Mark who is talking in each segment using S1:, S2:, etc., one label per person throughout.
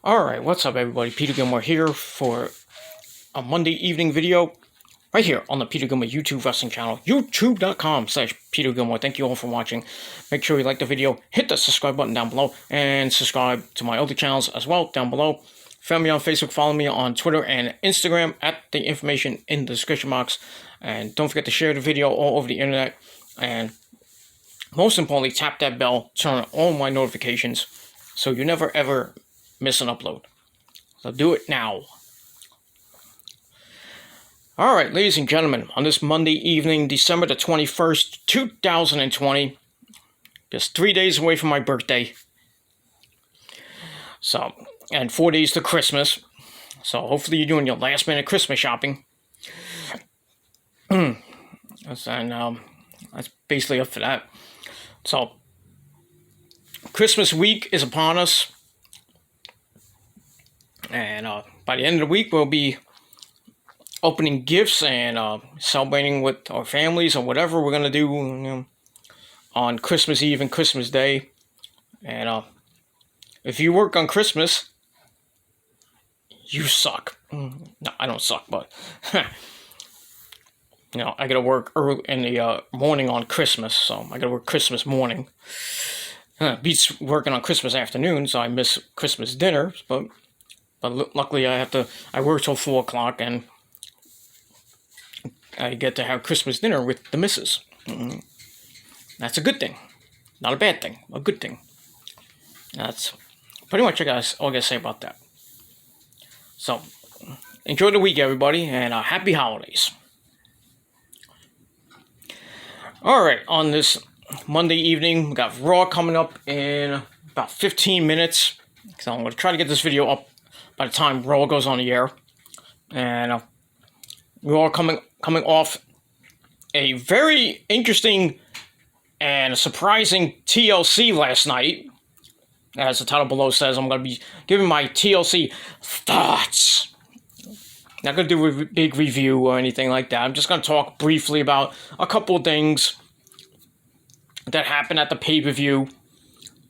S1: Alright, what's up everybody? Peter Gilmore here for a Monday evening video right here on the Peter Gilmore YouTube wrestling channel, youtube.com/Peter Gilmore. Thank you all for watching. Make sure you like the video, hit the subscribe button down below, and subscribe to my other channels as well down below. Find me on Facebook, follow me on Twitter and Instagram at the information in the description box. And don't forget to share the video all over the internet. And most importantly, tap that bell, turn on all my notifications so you never ever miss an upload. So do it now. Alright, ladies and gentlemen, on this Monday evening, December the 21st, 2020, just 3 days away from my birthday. So, and 4 days to Christmas. So hopefully you're doing your last minute Christmas shopping. And that's basically it for that. So, Christmas week is upon us. And by the end of the week, we'll be opening gifts and celebrating with our families or whatever we're going to do on Christmas Eve and Christmas Day. And if you work on Christmas, you suck. No, I don't suck, but I got to work early in the morning on Christmas, so I got to work Christmas morning. Beats working on Christmas afternoon, so I miss Christmas dinner, but luckily I work till 4 o'clock and I get to have Christmas dinner with the missus. That's a good thing. Not a bad thing. A good thing. That's pretty much all I gotta say about that. So, enjoy the week, everybody, and happy holidays. Alright, on this Monday evening, we got Raw coming up in about 15 minutes. So I'm going to try to get this video up by the time Raw goes on the air. And we're all coming off a very interesting and surprising TLC last night. As the title below says, I'm going to be giving my TLC thoughts. Not going to do a big review or anything like that. I'm just going to talk briefly about a couple of things that happened at the pay-per-view.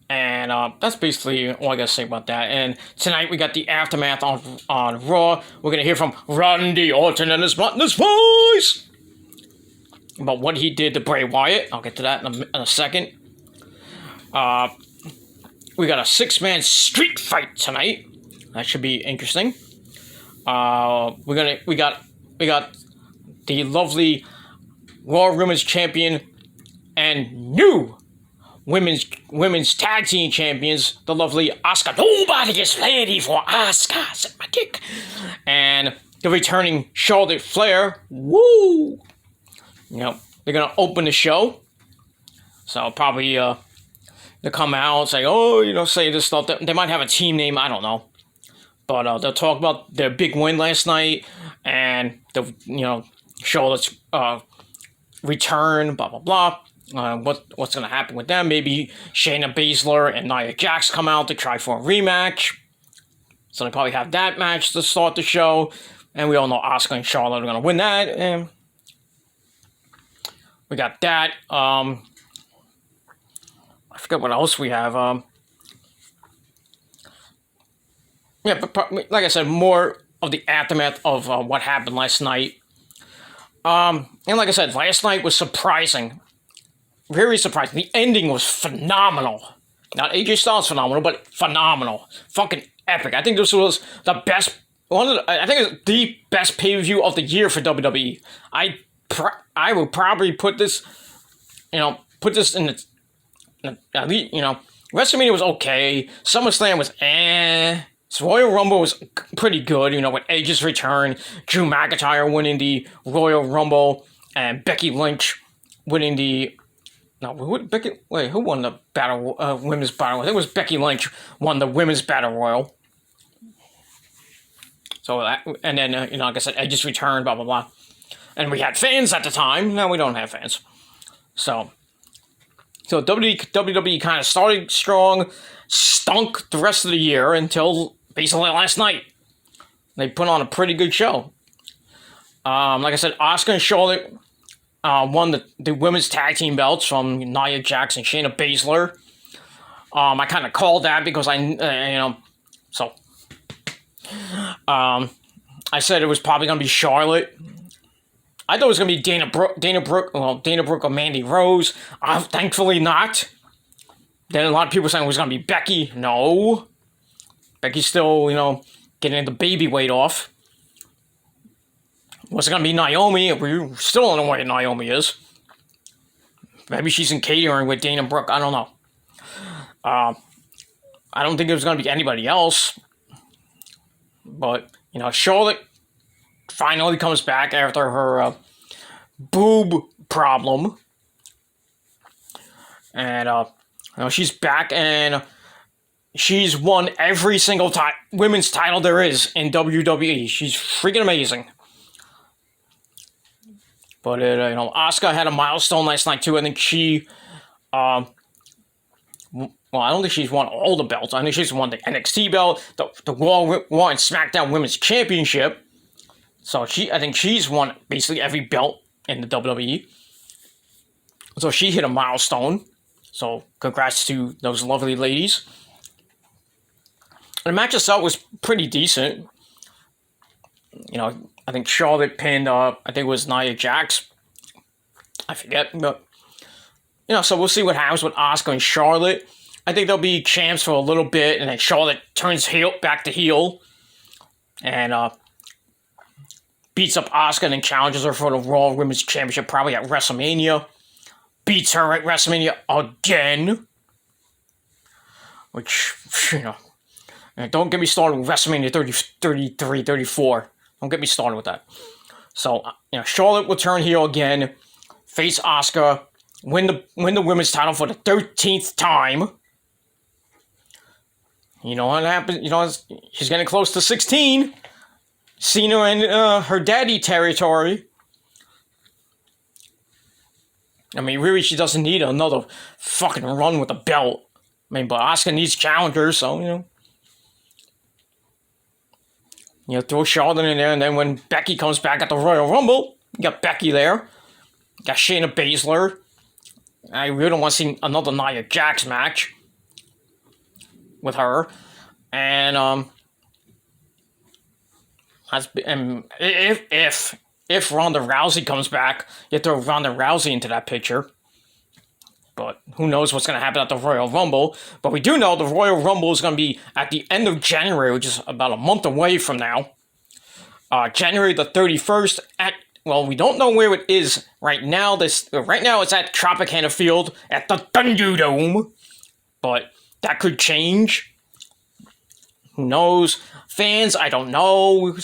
S1: And that's basically all I got to say about that. And tonight we got the aftermath on Raw. We're going to hear from Randy Orton and his mountainous voice about what he did to Bray Wyatt. I'll get to that in a second. We got a 6-man street fight tonight. That should be interesting. We got the lovely Raw Women's Champion and new women's tag team champions, the lovely Asuka. Nobody is ready for Asuka. Set my dick. And the returning Charlotte Flair. Woo! They're gonna open the show. So probably they'll come out and say, say this stuff. They might have a team name, I don't know. But they'll talk about their big win last night and the Charlotte's return, blah blah blah. What's going to happen with them? Maybe Shayna Baszler and Nia Jax come out to try for a rematch. So they probably have that match to start the show. And we all know Asuka and Charlotte are going to win that. And we got that. I forget what else we have. But like I said, more of the aftermath of what happened last night. And like I said, last night was surprising. Very surprising. The ending was phenomenal. Not AJ Styles phenomenal, but phenomenal. Fucking epic. I think this was the best. I think it's the best pay-per-view of the year for WWE. I would probably put this, in the, WrestleMania was okay. SummerSlam was So Royal Rumble was pretty good, with Edge's return, Drew McIntyre winning the Royal Rumble, and Becky Lynch winning the. No, who won the women's battle? I think it was Becky Lynch won the women's battle royal. So and then like I said, Edge's return, blah blah blah, and we had fans at the time. Now we don't have fans. So WWE kind of started strong, stunk the rest of the year until basically last night. They put on a pretty good show. Like I said, Asuka and Charlotte won the women's tag team belts from Nia Jax and Shayna Baszler. I kind of called that because so I said it was probably going to be Charlotte. I thought it was going to be Dana Brooke or Mandy Rose. Thankfully not. Then a lot of people saying it was going to be Becky. No. Becky's still, getting the baby weight off. Was it going to be Naomi? We still don't know where Naomi is. Maybe she's in catering with Dana Brooke. I don't know. I don't think it was going to be anybody else. But, Charlotte finally comes back after her boob problem. And, she's back and she's won every single women's title there is in WWE. She's freaking amazing. But, Asuka had a milestone last night, too. I think she, I don't think she's won all the belts. I think she's won the NXT belt, the Raw and SmackDown Women's Championship. So, I think she's won basically every belt in the WWE. So, she hit a milestone. So, congrats to those lovely ladies. The match itself was pretty decent. I think Charlotte pinned, I think it was Nia Jax. I forget, but, so we'll see what happens with Asuka and Charlotte. I think they'll be champs for a little bit, and then Charlotte turns back to heel, and beats up Asuka and then challenges her for the Raw Women's Championship, probably at WrestleMania. Beats her at WrestleMania again. Which, don't get me started with WrestleMania 33, 34. Don't get me started with that. So, Charlotte will turn heel again, face Asuka, win the women's title for the 13th time. You know what happens? She's getting close to 16. Cena in her daddy territory. I mean, really, she doesn't need another fucking run with a belt. I mean, but Asuka needs challengers, so, throw Charlotte in there, and then when Becky comes back at the Royal Rumble, you got Becky there. You got Shayna Baszler. I really don't want to see another Nia Jax match with her. And, if Ronda Rousey comes back, you throw Ronda Rousey into that picture. But who knows what's going to happen at the Royal Rumble. But we do know the Royal Rumble is going to be at the end of January, which is about a month away from now. January the 31st we don't know where it is right now. Right now it's at Tropicana Field at the Thunderdome. But that could change. Who knows? Fans, I don't know.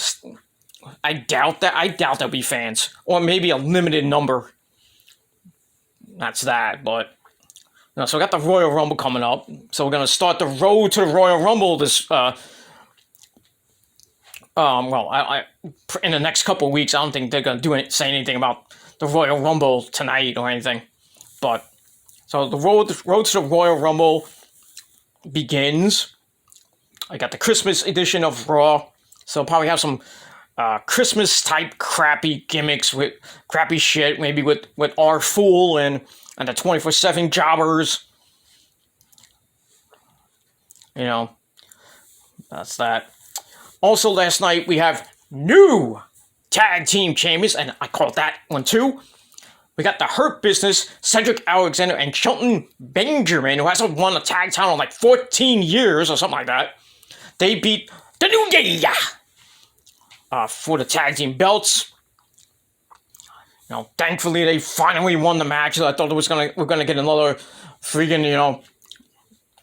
S1: I doubt that. I doubt there'll be fans. Or maybe a limited number. That's that, but... So we got the Royal Rumble coming up. So we're going to start the road to the Royal Rumble this... in the next couple of weeks. I don't think they're going to say anything about the Royal Rumble tonight or anything. But... So the road to the Royal Rumble begins. I got the Christmas edition of Raw. So probably have some... Christmas-type crappy gimmicks with crappy shit, maybe with R-Fool and the 24/7 jobbers. That's that. Also, last night, we have new tag team champions, and I called that one too. We got the Hurt Business, Cedric Alexander, and Shelton Benjamin, who hasn't won a tag title in like 14 years or something like that. They beat the New Day for the tag team belts. Thankfully they finally won the match. I thought we're gonna get another freaking,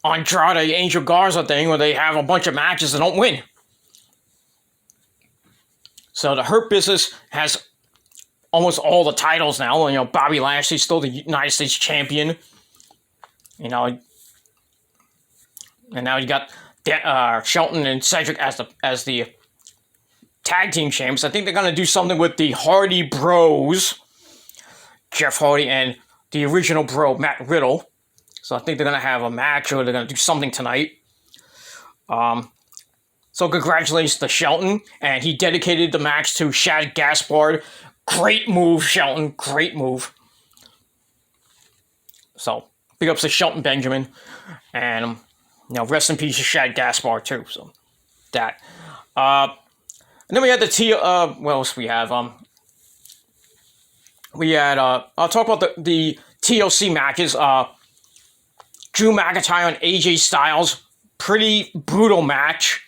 S1: Andrade Angel Garza thing where they have a bunch of matches and don't win. So the Hurt Business has almost all the titles now. Bobby Lashley's still the United States champion. And now you got Shelton and Cedric as the tag team champs. I think they're going to do something with the Hardy Bros. Jeff Hardy and the original bro, Matt Riddle. So I think they're going to have a match or they're going to do something tonight. So congratulations to Shelton. And he dedicated the match to Shad Gaspard. Great move, Shelton. Great move. So big ups to Shelton Benjamin. And, rest in peace to Shad Gaspard too. So that. And then we had what else we have? We had, I'll talk about the TLC matches. Drew McIntyre and AJ Styles. Pretty brutal match.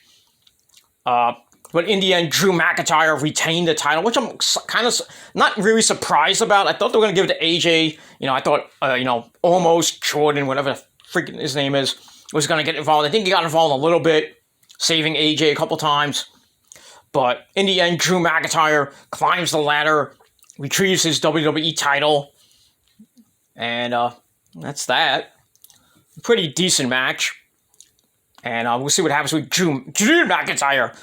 S1: But in the end, Drew McIntyre retained the title, which I'm kind of not really surprised about. I thought they were going to give it to AJ. I thought, almost Jordan, whatever the freaking his name is, was going to get involved. I think he got involved a little bit, saving AJ a couple times. But in the end, Drew McIntyre climbs the ladder, retrieves his WWE title, and that's that. Pretty decent match. And we'll see what happens with Drew McIntyre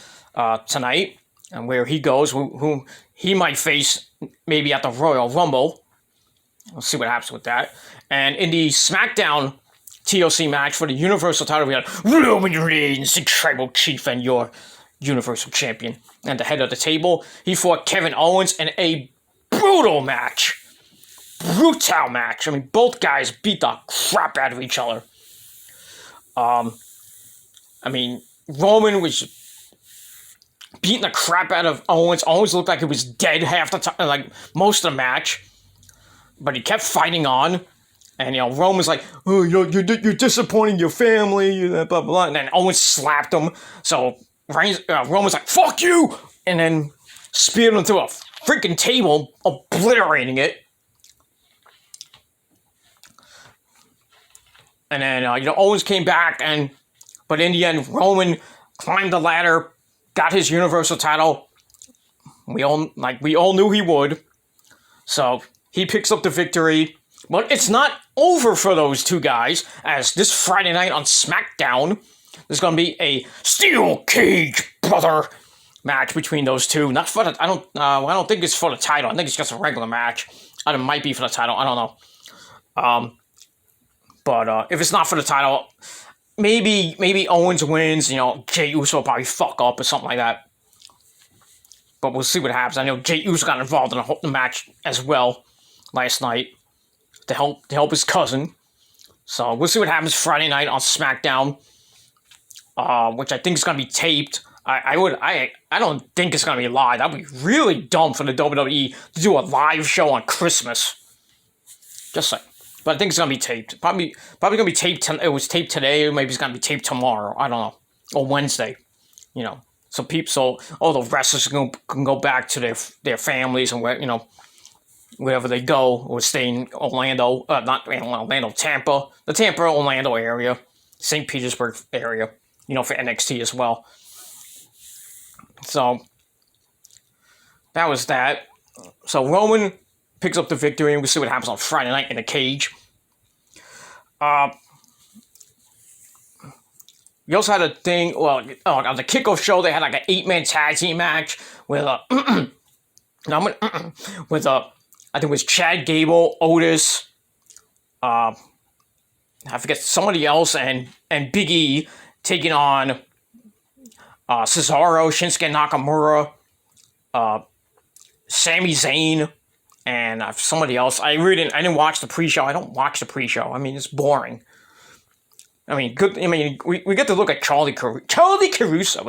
S1: tonight, and where he goes, who he might face maybe at the Royal Rumble. We'll see what happens with that. And in the SmackDown TLC match for the Universal title, we had Roman Reigns, the Tribal Chief and your Universal Champion. And the head of the table, he fought Kevin Owens in a brutal match. Brutal match. I mean, both guys beat the crap out of each other. Roman was beating the crap out of Owens. Owens looked like he was dead half the time, like most of the match. But he kept fighting on. And, Roman's like, oh, you're disappointing your family, blah, blah, blah. And then Owens slapped him. So Roman's like, fuck you! And then speared him through a freaking table, obliterating it. And then, Owens came back, but in the end, Roman climbed the ladder, got his Universal title. We all knew he would. So he picks up the victory. But it's not over for those two guys, as this Friday night on SmackDown, there's going to be a steel cage brother match between those two. Not for the, I don't think it's for the title. I think it's just a regular match. It might be for the title. I don't know. But if it's not for the title, maybe Owens wins. Jey Uso will probably fuck up or something like that. But we'll see what happens. I know Jey Uso got involved in the match as well last night to help his cousin. So we'll see what happens Friday night on SmackDown, which I think is going to be taped. I don't think it's going to be live. That'd be really dumb for the WWE to do a live show on Christmas. Just like. But I think it's going to be taped. Probably going to be taped. It was taped today, or maybe it's going to be taped tomorrow. I don't know. Or Wednesday. So all the wrestlers can go back to their families and wherever they go, or stay in Orlando. Not Orlando, Tampa. The Tampa, Orlando area. St. Petersburg area. For NXT as well. So that was that. So Roman picks up the victory, and we'll see what happens on Friday night in the cage. We also had a thing, on the kickoff show, they had like an 8-man tag team match with, I think it was Chad Gable, Otis, I forget, somebody else, and Big E taking on Cesaro, Shinsuke Nakamura, Sami Zayn, and somebody else. I didn't watch the pre-show. I don't watch the pre-show. I mean, it's boring. We get to look at Charlie Caruso.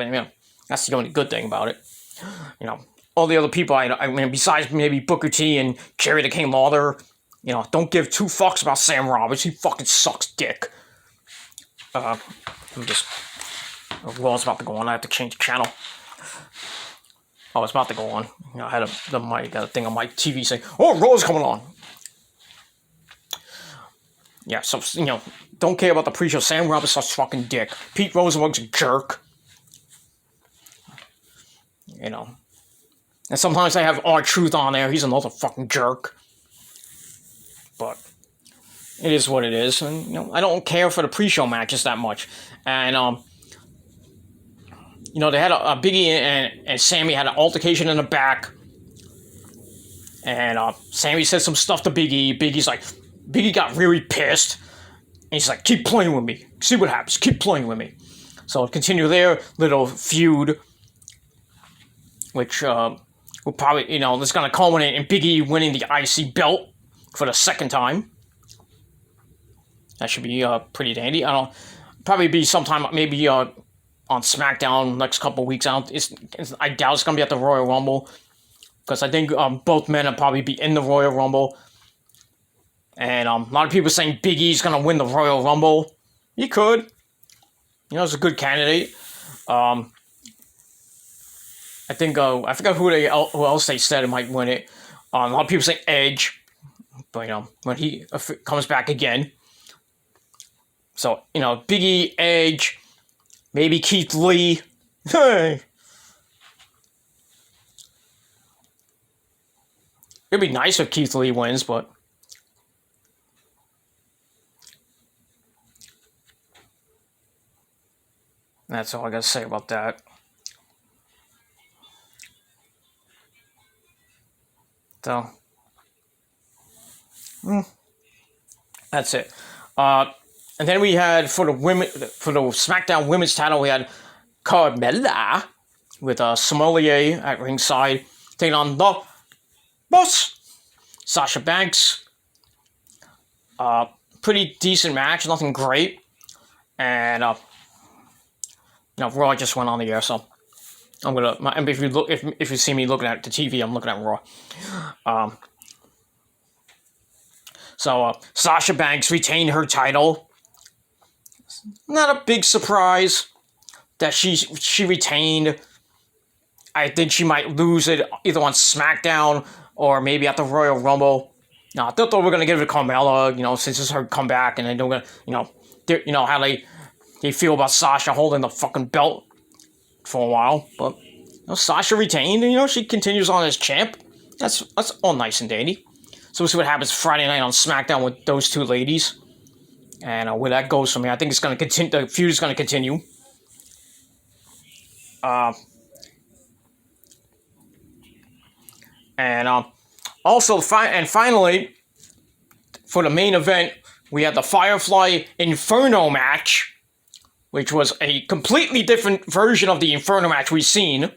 S1: That's the only good thing about it. All the other people, besides maybe Booker T and Jerry the King Lawler, don't give two fucks about Sam Roberts. He fucking sucks dick. Raw's about to go on. I have to change the channel. Oh, it's about to go on. I had a thing on my TV saying, "Oh, Raw's coming on." Yeah, so don't care about the pre-show. Sam Roberts sucks fucking dick. Pete Rosenberg's a jerk. And sometimes I have R-Truth on there. He's another fucking jerk. But it is what it is, and I don't care for the pre-show matches that much. And they had a Biggie and Sammy had an altercation in the back. And Sammy said some stuff to Biggie. Biggie got really pissed. And he's like, keep playing with me. See what happens. Keep playing with me. So continue their little feud. Which will probably, it's going to culminate in Biggie winning the IC belt for the second time. That should be pretty dandy. Probably be sometime maybe on on SmackDown next couple weeks. I doubt it's gonna be at the Royal Rumble, because I think both men will probably be in the Royal Rumble. And a lot of people saying Big E's gonna win the Royal Rumble. He could. You know, he's a good candidate. I think I forgot who else they said might win it. A lot of people say Edge, but you know, when he comes back again. So you know, Big E, Edge, maybe Keith Lee. Hey, it'd be nice if Keith Lee wins, but that's all I gotta say about that. So, that's it. And then we had for the SmackDown Women's Title, we had Carmella with Sommelier at ringside taking on the boss, Sasha Banks. Pretty decent match, nothing great, and you know, Raw just went on the air, so I'm gonna. If you see me looking at the TV, I'm looking at Raw. So Sasha Banks retained her title. Not a big surprise that she retained. I think she might lose it either on SmackDown or maybe at the Royal Rumble. No, I thought they were gonna give it to Carmella, you know, since it's her comeback, and then they're gonna, you know how they feel about Sasha holding the fucking belt for a while, but you know, Sasha retained, and you know, she continues on as champ. That's all nice and dandy. So we'll see what happens Friday night on SmackDown with those two ladies, and where that goes from here. I think it's gonna continue. The feud is gonna continue. Also, finally, for the main event, we had the Firefly Inferno match, which was a completely different version of the Inferno match we've seen.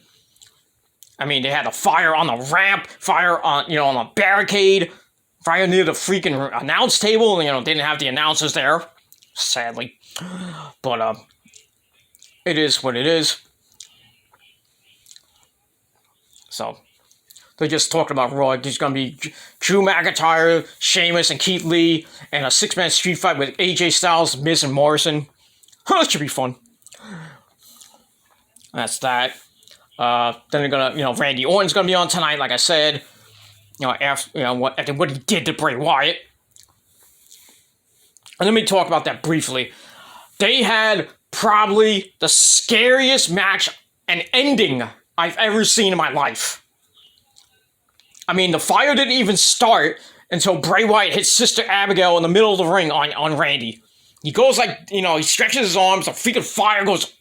S1: I mean, they had a fire on the ramp, fire on, you know, on a barricade, fire near the freaking announce table. You know, didn't have the announcers there, sadly. But it is what it is. So they just talked about Raw. There's gonna be Drew McIntyre, Sheamus, and Keith Lee, and a 6-man street fight with AJ Styles, Miz, and Morrison. That should be fun. That's that. Then they're gonna, you know, Randy Orton's gonna be on tonight, like I said. You know, after, you know, what he did to Bray Wyatt. And let me talk about that briefly. They had probably the scariest match and ending I've ever seen in my life. I mean, the fire didn't even start until Bray Wyatt hit Sister Abigail in the middle of the ring on Randy. He goes like, you know, he stretches his arms, the freaking fire erupts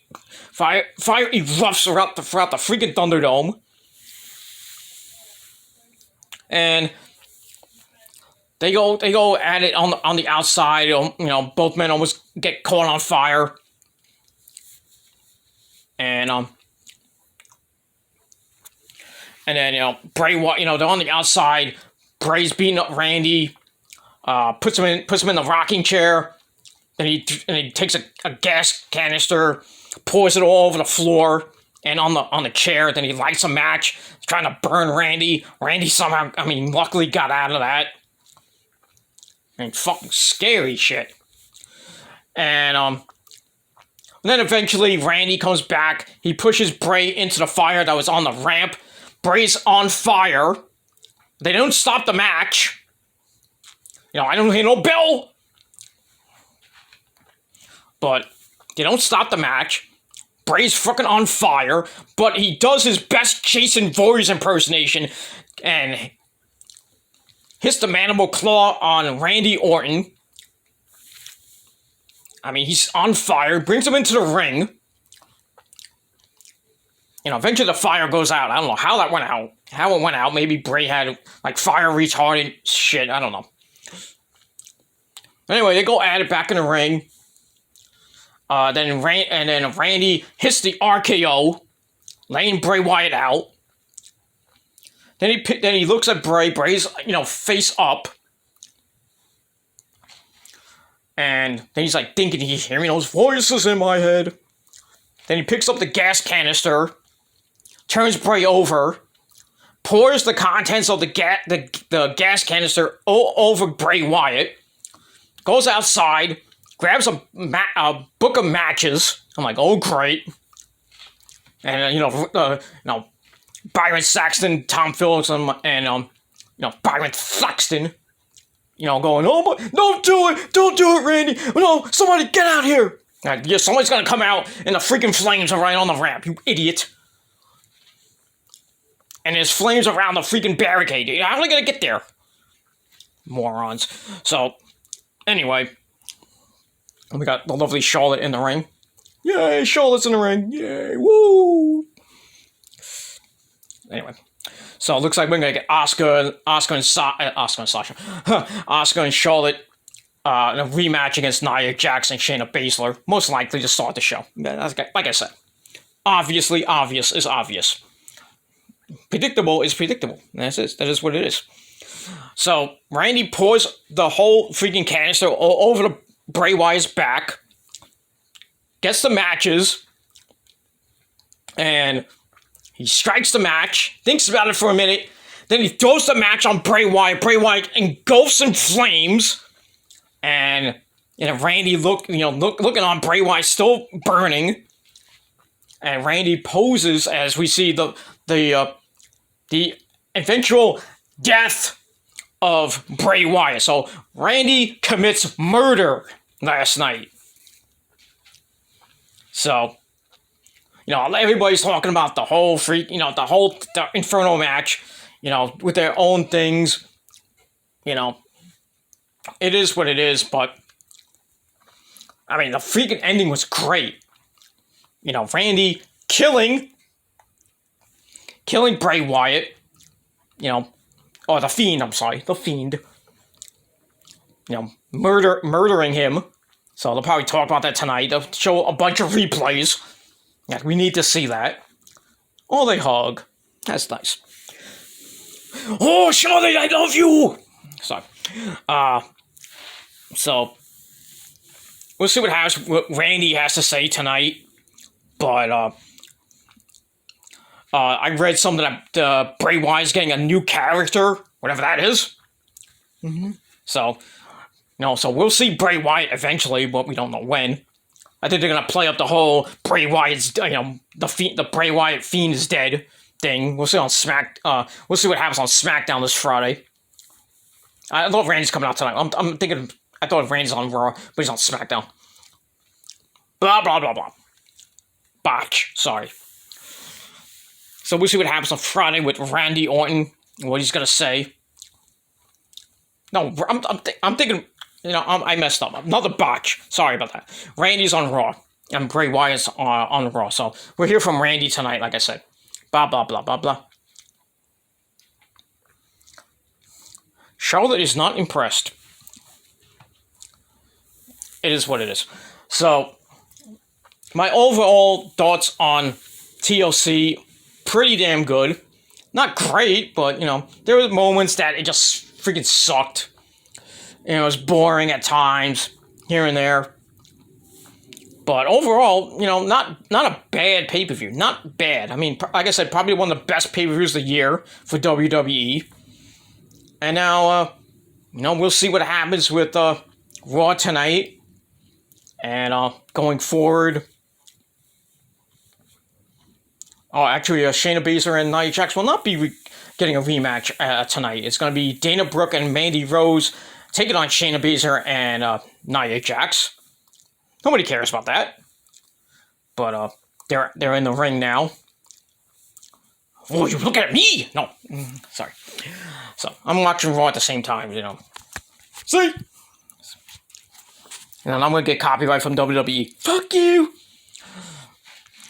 S1: throughout the freaking Thunderdome. And they go at it on the outside. You know, both men almost get caught on fire. And then, you know, Bray Wyatt, you know, they're on the outside. Bray's beating up Randy, puts him in the rocking chair. Then he takes a gas canister, pours it all over the floor and on the chair. Then he lights a match, trying to burn Randy. Randy somehow, I mean, luckily got out of that. And fucking scary shit. And then eventually Randy comes back. He pushes Bray into the fire that was on the ramp. Bray's on fire. They don't stop the match. You know, I don't hear no bell. But they don't stop the match. Bray's fucking on fire, but he does his best Jason Voorhees impersonation and hits the mandible claw on Randy Orton. I mean, he's on fire, brings him into the ring. You know, eventually the fire goes out. I don't know how that went out. How it went out. Maybe Bray had, like, fire retardant shit. I don't know. Anyway, they go at it back in the ring. Then Randy hits the RKO, laying Bray Wyatt out. Then he looks at Bray. Bray's, you know, face up. And then he's like thinking he's hearing those voices in my head. Then he picks up the gas canister, turns Bray over, pours the contents of the gas canister over Bray Wyatt, goes outside, grabs a book of matches. I'm like, oh great. And Byron Saxton, Tom Phillips, and Byron Thaxton, going, oh my, don't do it, Randy, no, somebody get out here. Yeah, somebody's gonna come out and the freaking flames are right on the ramp, you idiot. And there's flames around the freaking barricade. How are they gonna get there? Morons. So, anyway, we got the lovely Charlotte in the ring. Yay, Charlotte's in the ring. Yay, woo! Anyway, so it looks like we're gonna get Asuka and Sasha, Asuka and Charlotte in a rematch against Nia Jax and Shayna Baszler, most likely to start the show. Like I said, obviously obvious is obvious. Predictable is predictable. That is what it is. So Randy pours the whole freaking canister over the Bray Wyatt's back, gets the matches, and he strikes the match, thinks about it for a minute, then he throws the match on Bray Wyatt. Bray Wyatt engulfs in flames, and Randy looking on Bray Wyatt still burning, and Randy poses as we see the eventual death of Bray Wyatt. So Randy commits murder last night. So, everybody's talking about the whole the Inferno match, with their own things. It is what it is, but I mean, the freaking ending was great. Randy killing Bray Wyatt, or the Fiend, I'm sorry, the Fiend, murdering him. So they'll probably talk about that tonight. They'll show a bunch of replays. Yeah, we need to see that. Or they hug. That's nice. Oh, Charlotte, I love you! So we'll see what Randy has to say tonight. But, I read something that Bray Wyatt's getting a new character, whatever that is. Mm-hmm. So we'll see Bray Wyatt eventually, but we don't know when. I think they're gonna play up the whole Bray Wyatt's, the Bray Wyatt Fiend is dead thing. We'll see on we'll see what happens on SmackDown this Friday. I thought Randy's coming out tonight. I'm thinking. I thought Randy's on Raw, but he's on SmackDown. Blah blah blah blah. Botch. Sorry. So we'll see what happens on Friday with Randy Orton. What he's gonna say. No, I'm thinking. I messed up. Another botch. Sorry about that. Randy's on Raw. And Bray Wyatt's on Raw. So we'll hear from Randy tonight, like I said. Blah, blah, blah, blah, blah. Charlotte is not impressed. It is what it is. So, my overall thoughts on TLC, pretty damn good. Not great, but, there were moments that it just freaking sucked. It was boring at times, here and there. But overall, not a bad pay-per-view. Not bad. I mean, like I said, probably one of the best pay-per-views of the year for WWE. And now, we'll see what happens with Raw tonight. And going forward. Oh, actually, Shayna Baszler and Nia Jax will not be getting a rematch tonight. It's going to be Dana Brooke and Mandy Rose taking on Shayna Baszler and Nia Jax. Nobody cares about that. But they're in the ring now. Oh, you look at me! No, sorry. So I'm watching Raw at the same time, See? And I'm gonna get copyright from WWE. Fuck you!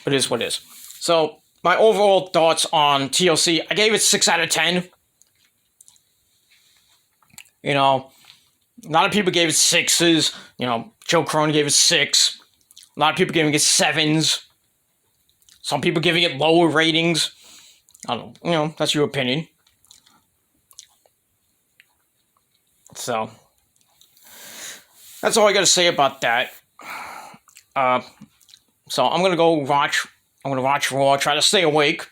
S1: It is what it is. So my overall thoughts on TLC, I gave it 6 out of 10. A lot of people gave it 6s. Joe Corona gave it 6. A lot of people giving it 7s. Some people giving it lower ratings. I don't know. That's your opinion. So, that's all I got to say about that. So I'm gonna go watch. I'm gonna watch Raw. Try to stay awake.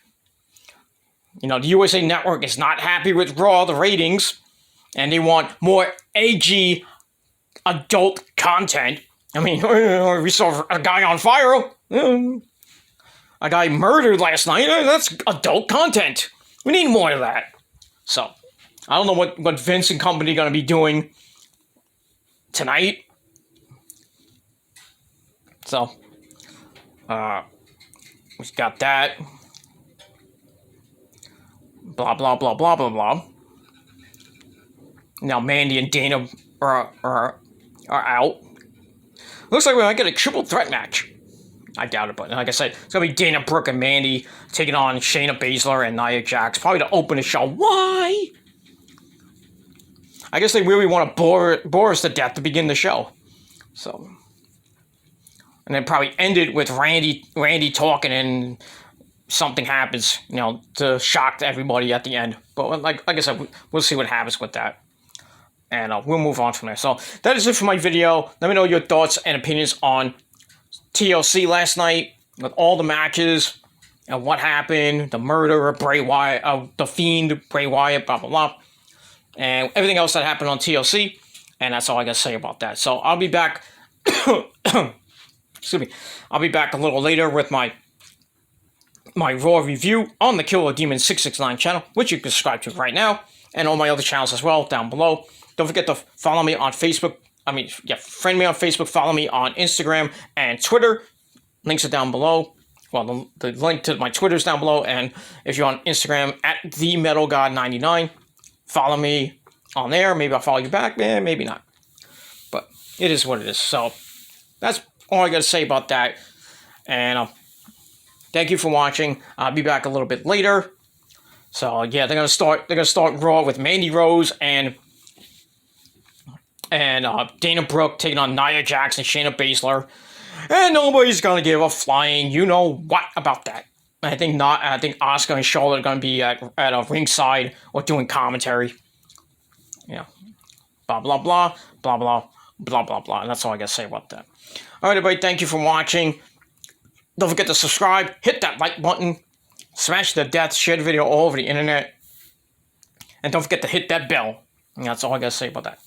S1: You know, the USA Network is not happy with Raw, the ratings, and they want more AG adult content. I mean, we saw a guy on fire. A guy murdered last night. That's adult content. We need more of that. So, I don't know what Vince and company are going to be doing tonight. So, we got that. Blah, blah, blah, blah, blah, blah. Now Mandy and Dana are out. Looks like we might get a triple threat match. I doubt it, but like I said, it's going to be Dana Brooke and Mandy taking on Shayna Baszler and Nia Jax. Probably to open the show. Why? I guess they really want to bore us to death to begin the show. So. And then probably end it with Randy talking and something happens, you know, to shock everybody at the end. But like I said, we'll see what happens with that. And we'll move on from there. So that is it for my video. Let me know your thoughts and opinions on TLC last night with all the matches and what happened, the murder of Bray Wyatt, the Fiend, Bray Wyatt, blah, blah, blah, and everything else that happened on TLC. And that's all I got to say about that. So I'll be back. Excuse me. I'll be back a little later with my Raw review on the Killer Demon 669 channel, which you can subscribe to right now, and all my other channels as well down below. Don't forget to follow me on Facebook. Friend me on Facebook, follow me on Instagram and Twitter. Links are down below. Well, the link to my Twitter is down below, and if you're on Instagram, at TheMetalGod99, follow me on there. Maybe I'll follow you back, maybe not. But it is what it is. So that's all I got to say about that. And thank you for watching. I'll be back a little bit later. So yeah, they're gonna start Raw with Mandy Rose and Dana Brooke taking on Nia Jax and Shayna Baszler, and nobody's gonna give a flying you know what about that. I think not. I think Asuka and Charlotte are gonna be at a ringside or doing commentary. Yeah, blah blah blah blah blah blah blah blah. And that's all I gotta say about that. All right, everybody. Thank you for watching. Don't forget to subscribe, hit that like button, smash the death, share the video all over the internet, and don't forget to hit that bell. And that's all I gotta say about that.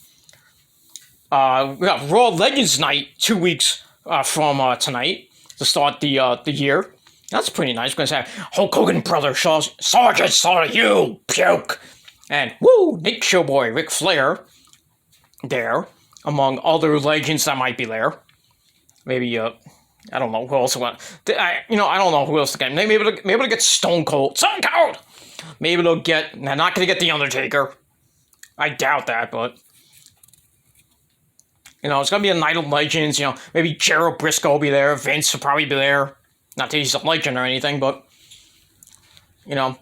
S1: We got Raw Legends Night 2 weeks from tonight to start the year. That's pretty nice. We're gonna have Hulk Hogan brother Sergeant Slaughter, you puke, and woo Nick Showboy, Ric Flair there, among other legends that might be there. Maybe I don't know who else. I don't know who else to get. Maybe they'll get Stone Cold. Maybe they'll get. They're not gonna get The Undertaker. I doubt that, but you know, it's gonna be a Night of Legends. You know, maybe Gerald Briscoe will be there. Vince will probably be there. Not that he's a legend or anything, but you know,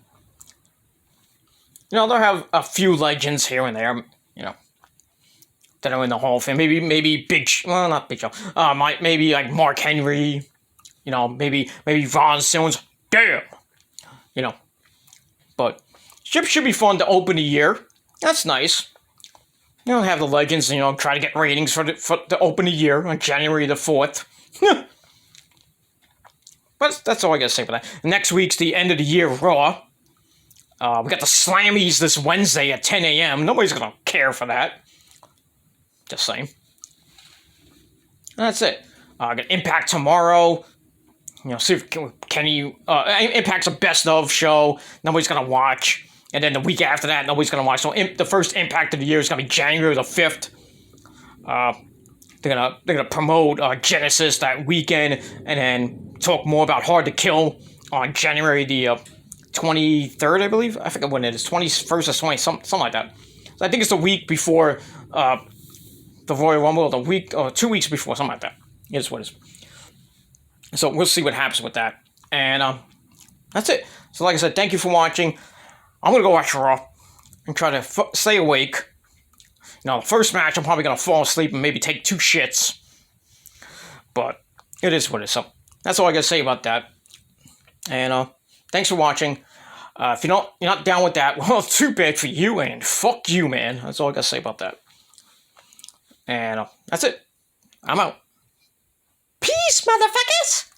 S1: they'll have a few legends here and there. You know, that are in the Hall of Fame. Maybe not Big Show. Maybe like Mark Henry. You know, maybe Ron Simmons. Damn. You know, but should be fun to open the year. That's nice. You know, have the legends. You know, try to get ratings for to open the year on January the 4th. But that's all I gotta say for that. Next week's the end of the year Raw. We got the Slammies this Wednesday at 10 a.m. Nobody's gonna care for that. Just saying. That's it. I got Impact tomorrow. You know, see if Kenny. Impact's a best of show. Nobody's gonna watch. And then the week after that, nobody's gonna watch. So the first Impact of the year is gonna be January the 5th. They're gonna promote Genesis that weekend, and then talk more about Hard to Kill on January the 23rd, I believe. I forget when it is. 21st or 20, something like that. So I think it's the week before the Royal Rumble, the week or 2 weeks before, something like that. It is what it is. So we'll see what happens with that. And that's it. So like I said, thank you for watching. I'm going to go watch Raw and try to stay awake. You know, the first match, I'm probably going to fall asleep and maybe take 2 shits. But it is what it is. So that's all I got to say about that. And thanks for watching. If you're not down with that, well, too bad for you, and fuck you, man. That's all I got to say about that. And that's it. I'm out. Peace, motherfuckers!